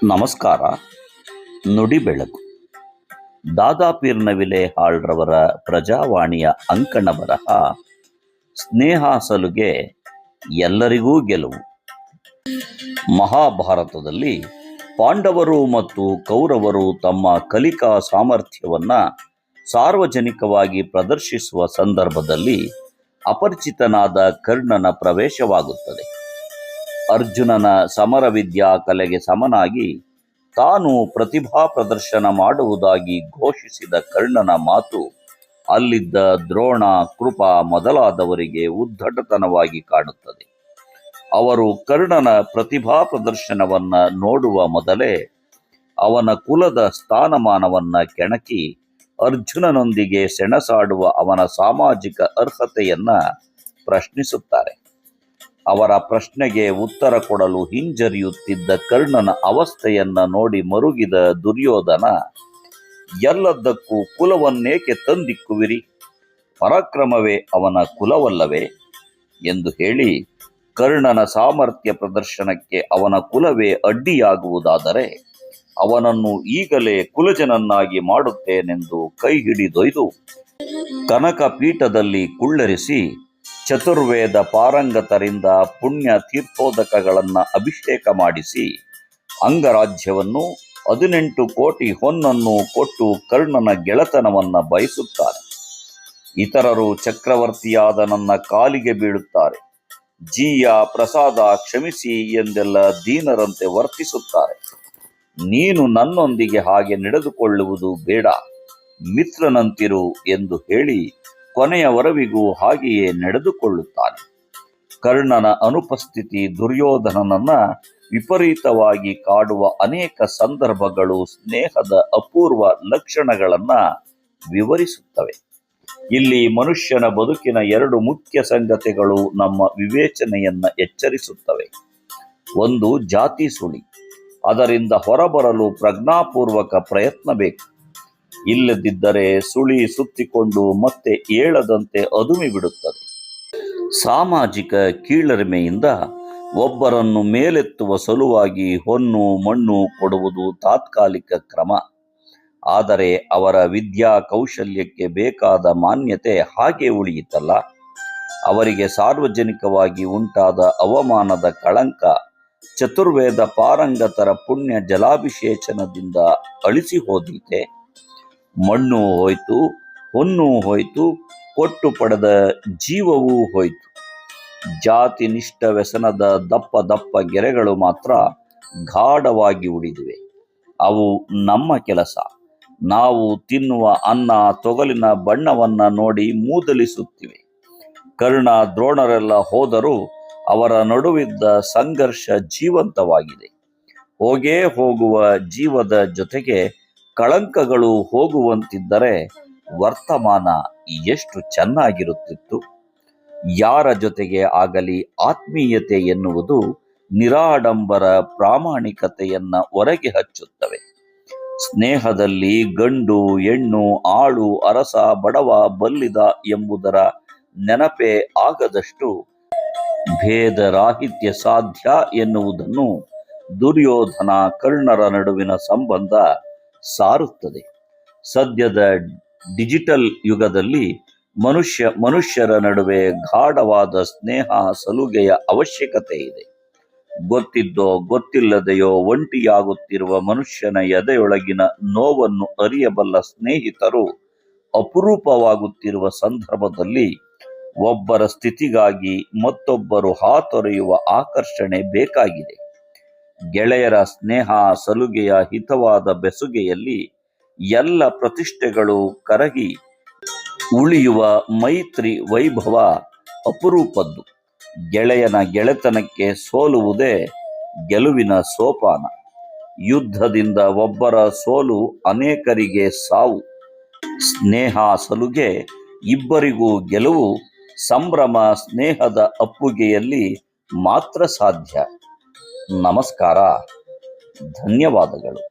ನಮಸ್ಕಾರ. ನುಡಿ ಬೆಳಕು. ದಾದಾಪೀರ್ ನವಿಲೆ ಹಾಳ್ರವರ ಪ್ರಜಾವಾಣಿಯ ಅಂಕಣ ಬರಹ ಸ್ನೇಹ ಸಲುಗೆ ಎಲ್ಲರಿಗೂ ಗೆಲುವು. ಮಹಾಭಾರತದಲ್ಲಿ ಪಾಂಡವರು ಮತ್ತು ಕೌರವರು ತಮ್ಮ ಕಲಿಕಾ ಸಾಮರ್ಥ್ಯವನ್ನ ಸಾರ್ವಜನಿಕವಾಗಿ ಪ್ರದರ್ಶಿಸುವ ಸಂದರ್ಭದಲ್ಲಿ ಅಪರಿಚಿತನಾದ ಕರ್ಣನ ಪ್ರವೇಶವಾಗುತ್ತದೆ. ಅರ್ಜುನನ ಸಮರ ವಿದ್ಯಾ ಕಲೆಗೆ ಸಮನಾಗಿ ತಾನು ಪ್ರತಿಭಾ ಪ್ರದರ್ಶನ ಮಾಡುವುದಾಗಿ ಘೋಷಿಸಿದ ಕರ್ಣನ ಮಾತು ಅಲ್ಲಿದ್ದ ದ್ರೋಣ, ಕೃಪ ಮೊದಲಾದವರಿಗೆ ಉದ್ದಟತನವಾಗಿ ಕಾಣುತ್ತದೆ. ಅವರು ಕರ್ಣನ ಪ್ರತಿಭಾ ಪ್ರದರ್ಶನವನ್ನ ನೋಡುವ ಮೊದಲೇ ಅವನ ಕುಲದ ಸ್ಥಾನಮಾನವನ್ನ ಕೆಣಕಿ ಅರ್ಜುನನೊಂದಿಗೆ ಸೆಣಸಾಡುವ ಅವನ ಸಾಮಾಜಿಕ ಅರ್ಹತೆಯನ್ನ ಪ್ರಶ್ನಿಸುತ್ತಾರೆ. ಅವರ ಪ್ರಶ್ನೆಗೆ ಉತ್ತರ ಕೊಡಲು ಹಿಂಜರಿಯುತ್ತಿದ್ದ ಕರ್ಣನ ಅವಸ್ಥೆಯನ್ನ ನೋಡಿ ಮರುಗಿದ ದುರ್ಯೋಧನ, ಎಲ್ಲದಕ್ಕೂ ಕುಲವನ್ನೇಕೆ ತಂದಿಕ್ಕುವಿರಿ? ಪರಾಕ್ರಮವೇ ಅವನ ಕುಲವಲ್ಲವೇ ಎಂದು ಹೇಳಿ, ಕರ್ಣನ ಸಾಮರ್ಥ್ಯ ಪ್ರದರ್ಶನಕ್ಕೆ ಅವನ ಕುಲವೇ ಅಡ್ಡಿಯಾಗುವುದಾದರೆ ಅವನನ್ನು ಈಗಲೇ ಕುಲಜನನ್ನಾಗಿ ಮಾಡುತ್ತೇನೆಂದು ಕೈ ಹಿಡಿದೊಯ್ದು ಕನಕ ಪೀಠದಲ್ಲಿ ಕುಳ್ಳರಿಸಿ ಚತುರ್ವೇದ ಪಾರಂಗತರಿಂದ ಪುಣ್ಯ ತೀರ್ಥೋದಕಗಳನ್ನು ಅಭಿಷೇಕ ಮಾಡಿಸಿ ಅಂಗರಾಜ್ಯವನ್ನು 18 ಕೋಟಿ ಹೊನ್ನನ್ನು ಕೊಟ್ಟು ಕರ್ಣನ ಗೆಳೆತನವನ್ನ ಬಯಸುತ್ತಾರೆ. ಇತರರು ಚಕ್ರವರ್ತಿಯಾದ ನನ್ನ ಕಾಲಿಗೆ ಬೀಳುತ್ತಾರೆ. ಜೀಯ, ಪ್ರಸಾದ, ಕ್ಷಮಿಸಿ ಎಂದೆಲ್ಲ ದೀನರಂತೆ ವರ್ತಿಸುತ್ತಾರೆ. ನೀನು ನನ್ನೊಂದಿಗೆ ಹಾಗೆ ನಡೆದುಕೊಳ್ಳುವುದು ಬೇಡ, ಮಿತ್ರನಂತಿರು ಎಂದು ಹೇಳಿ ಕೊನೆಯವರೆವಿಗೂ ಹಾಗೆಯೇ ನಡೆದುಕೊಳ್ಳುತ್ತಾನೆ. ಕರ್ಣನ ಅನುಪಸ್ಥಿತಿ ದುರ್ಯೋಧನನನ್ನ ವಿಪರೀತವಾಗಿ ಕಾಡುವ ಅನೇಕ ಸಂದರ್ಭಗಳು ಸ್ನೇಹದ ಅಪೂರ್ವ ಲಕ್ಷಣಗಳನ್ನ ವಿವರಿಸುತ್ತವೆ. ಇಲ್ಲಿ ಮನುಷ್ಯನ ಬದುಕಿನ 2 ಮುಖ್ಯ ಸಂಗತಿಗಳು ನಮ್ಮ ವಿವೇಚನೆಯನ್ನ ಎಚ್ಚರಿಸುತ್ತವೆ. ಒಂದು, ಜಾತಿ ಸುಳಿ. ಅದರಿಂದ ಹೊರಬರಲು ಪ್ರಜ್ಞಾಪೂರ್ವಕ ಪ್ರಯತ್ನ ಬೇಕು. ಇಲ್ಲದಿದ್ದರೆ ಸುಳಿ ಸುತ್ತಿಕೊಂಡು ಮತ್ತೆ ಏಳದಂತೆ ಅದುಮಿ ಬಿಡುತ್ತದೆ. ಸಾಮಾಜಿಕ ಕೀಳರಿಮೆಯಿಂದ ಒಬ್ಬರನ್ನು ಮೇಲೆತ್ತುವ ಸಲುವಾಗಿ ಹೊನ್ನು ಮಣ್ಣು ಕೊಡುವುದು ತಾತ್ಕಾಲಿಕ ಕ್ರಮ. ಆದರೆ ಅವರ ವಿದ್ಯಾ ಕೌಶಲ್ಯಕ್ಕೆ ಬೇಕಾದ ಮಾನ್ಯತೆ ಹಾಗೆ ಉಳಿಯಿತಲ್ಲ. ಅವರಿಗೆ ಸಾರ್ವಜನಿಕವಾಗಿ ಉಂಟಾದ ಅವಮಾನದ ಕಳಂಕ ಚತುರ್ವೇದ ಪಾರಂಗತರ ಪುಣ್ಯ ಜಲಾಭಿಷೇಚನದಿಂದ ಅಳಿಸಿ ಹೋದೀತೆ. ಮಣ್ಣು ಹೋಯ್ತು, ಹೊನ್ನು ಹೋಯ್ತು, ಕೊಟ್ಟು ಪಡೆದ ಜೀವವೂ ಹೋಯ್ತು. ಜಾತಿ ನಿಷ್ಠ ವ್ಯಸನದ ದಪ್ಪ ದಪ್ಪ ಗೆರೆಗಳು ಮಾತ್ರ ಗಾಢವಾಗಿ ಉಳಿದಿವೆ. ಅವು ನಮ್ಮ ಕೆಲಸ. ನಾವು ತಿನ್ನುವ ಅನ್ನ ತೊಗಲಿನ ಬಣ್ಣವನ್ನ ನೋಡಿ ಮೂದಲಿಸುತ್ತಿವೆ. ಕರ್ಣ, ದ್ರೋಣರೆಲ್ಲ ಹೋದರೂ ಅವರ ನಡುವಿದ್ದ ಸಂಘರ್ಷ ಜೀವಂತವಾಗಿದೆ. ಹೋಗೇ ಹೋಗುವ ಜೀವದ ಜೊತೆಗೆ ಕಳಂಕಗಳು ಹೋಗುವಂತಿದ್ದರೆ ವರ್ತಮಾನ ಎಷ್ಟು ಚೆನ್ನಾಗಿರುತ್ತಿತ್ತು. ಯಾರ ಜೊತೆಗೆ ಆಗಲಿ ಆತ್ಮೀಯತೆ ಎನ್ನುವುದು ನಿರಾಡಂಬರ ಪ್ರಾಮಾಣಿಕತೆಯನ್ನ ಹೊರಗೆ ಹಚ್ಚುತ್ತವೆ. ಸ್ನೇಹದಲ್ಲಿ ಗಂಡು ಹೆಣ್ಣು, ಆಳು ಅರಸ, ಬಡವ ಬಲ್ಲಿದ ಎಂಬುದರ ನೆನಪೇ ಆಗದಷ್ಟು ಭೇದರಾಹಿತ್ಯ ಸಾಧ್ಯ ಎನ್ನುವುದನ್ನು ದುರ್ಯೋಧನ ಕರ್ಣರ ನಡುವಿನ ಸಂಬಂಧ ಸಾರುತ್ತದೆ. ಸದ್ಯದ ಡಿಜಿಟಲ್ ಯುಗದಲ್ಲಿ ಮನುಷ್ಯರ ನಡುವೆ ಗಾಢವಾದ ಸ್ನೇಹ ಸಲುಗೆಯ ಅವಶ್ಯಕತೆ ಇದೆ. ಗೊತ್ತಿದ್ದೋ ಗೊತ್ತಿಲ್ಲದೆಯೋ ಒಂಟಿಯಾಗುತ್ತಿರುವ ಮನುಷ್ಯನ ಎದೆಯೊಳಗಿನ ನೋವನ್ನು ಅರಿಯಬಲ್ಲ ಸ್ನೇಹಿತರು ಅಪರೂಪವಾಗುತ್ತಿರುವ ಸಂದರ್ಭದಲ್ಲಿ ಒಬ್ಬರ ಸ್ಥಿತಿಗಾಗಿ ಮತ್ತೊಬ್ಬರು ಹಾತೊರೆಯುವ ಆಕರ್ಷಣೆ ಬೇಕಾಗಿದೆ. ಗೆಳೆಯರ ಸ್ನೇಹ ಸಲುಗೆಯ ಹಿತವಾದ ಬೆಸುಗೆಯಲ್ಲಿ ಎಲ್ಲ ಪ್ರತಿಷ್ಠೆಗಳು ಕರಗಿ ಉಳಿಯುವ ಮೈತ್ರಿ ವೈಭವ ಅಪರೂಪದ್ದು. ಗೆಳೆಯನ ಗೆಳೆತನಕ್ಕೆ ಸೋಲುವುದೇ ಗೆಲುವಿನ ಸೋಪಾನ. ಯುದ್ಧದಿಂದ ಒಬ್ಬರ ಸೋಲು ಅನೇಕರಿಗೆ ಸಾವು. ಸ್ನೇಹ ಸಲುಗೆ ಇಬ್ಬರಿಗೂ ಗೆಲುವು ಸಂಭ್ರಮ ಸ್ನೇಹದ ಅಪ್ಪುಗೆಯಲ್ಲಿ ಮಾತ್ರ ಸಾಧ್ಯ. ನಮಸ್ಕಾರ. ಧನ್ಯವಾದಗಳು.